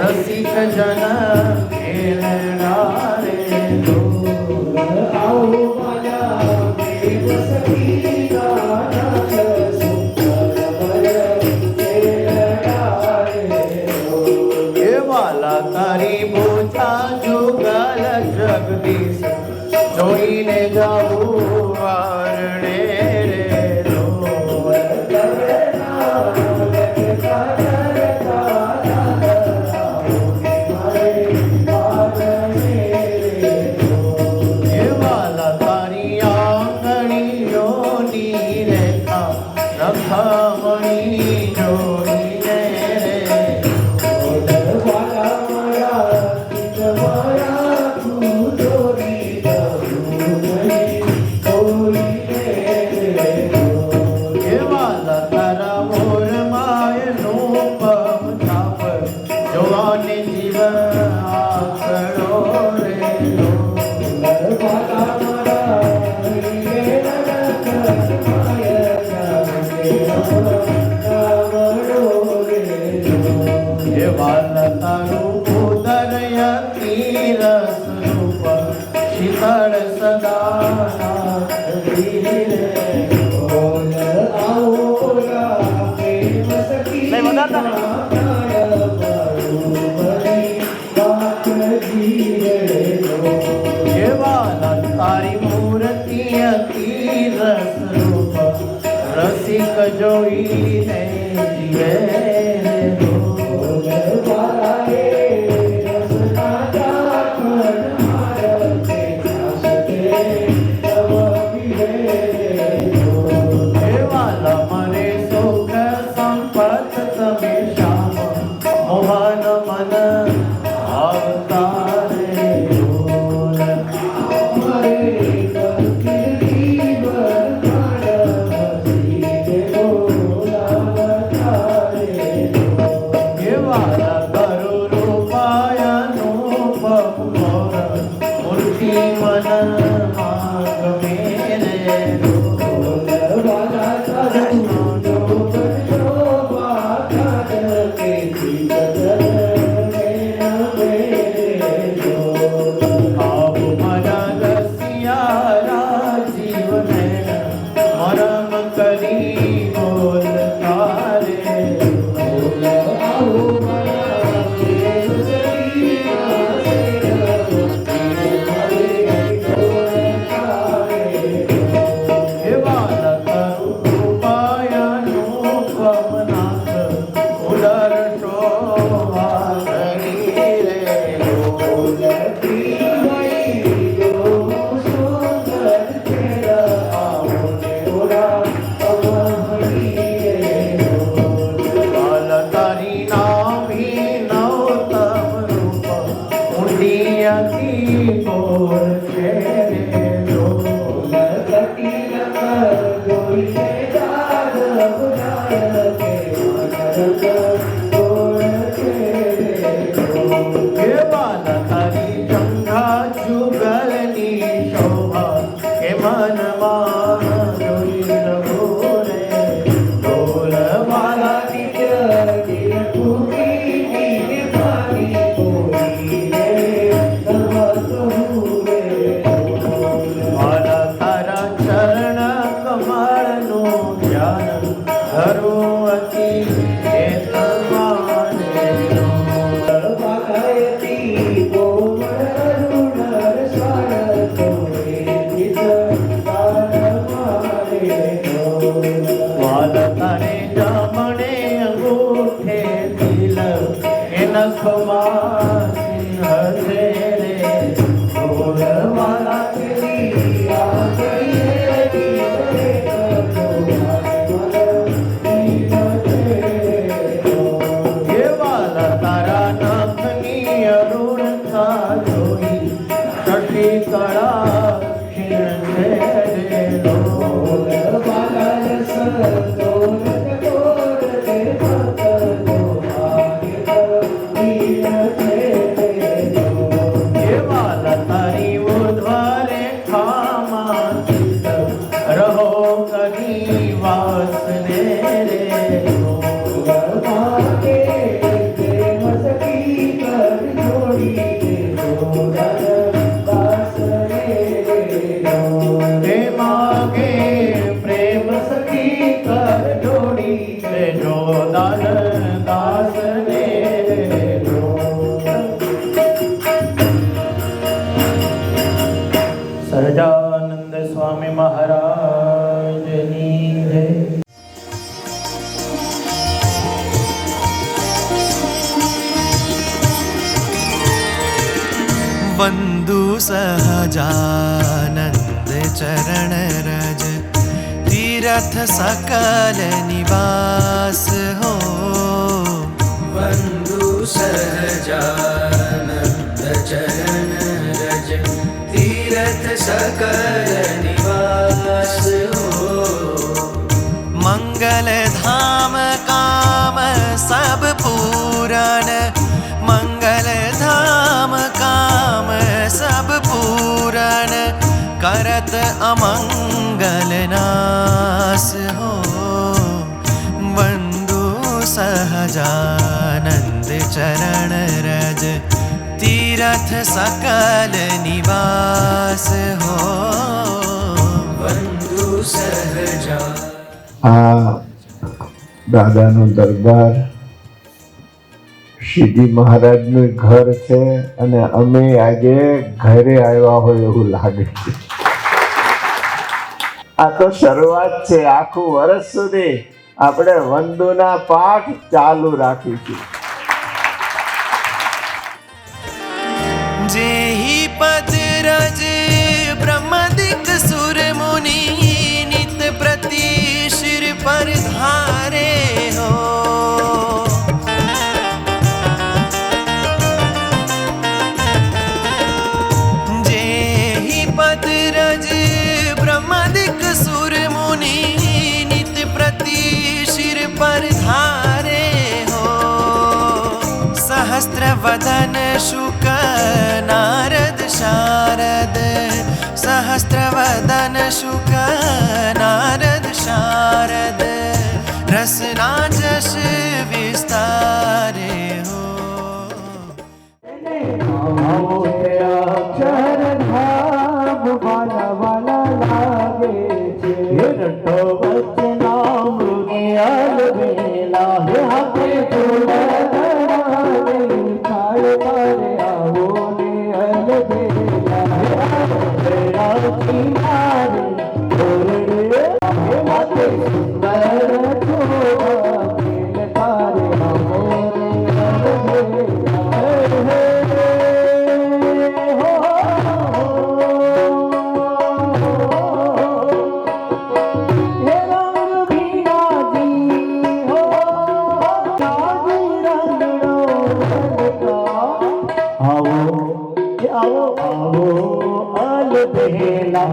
રસિક જન ખેલનારે લો આવો માયા દેવ સખી નાથ સુંદર ખેલનારે લો એ વાલા તારી બોચા જુગલ જગદીશ જોઈને જાવું વારણે રે લો શીતળ સદા તારી મૂર્તિ અતિ રસ રૂપ રસિક જોઈને જીવે Thank you. वंदु सहजानंद चरण रज तीरथ सकल निवास हो। वंदु सहजानंद चरण रज तीरथ सकल निवास हो। मंगल धाम काम सब पूरन, मंगल धाम काम सब पूरन, करत अमंगल नाश हो। वंदु सहजानंद चरण रज तीरथ सकल निवास हो। वंदु सहजा। આ દાદાનો દરબાર શ્રીજી મહારાજનું ઘર છે અને અમે આજે ઘરે આવ્યા હોય એવું લાગે છે. આ તો શરૂઆત છે. આખું વર્ષ સુધી આપણે વંદુના પાઠ ચાલુ રાખીશું. जेहि पद रज ब्रह्मदिक सुर मुनि नित प्रति शिर पर धारे हो। जेहि पद रज ब्रह्मदिक सुर मुनि नित प्रति शिर पर धारे हो। सहस्त्र वदन शुक नारद शारद, सहस्त्र वदन शुक नारद शारद, रसना जस विस्तारे हो। आओ आओ अल बेला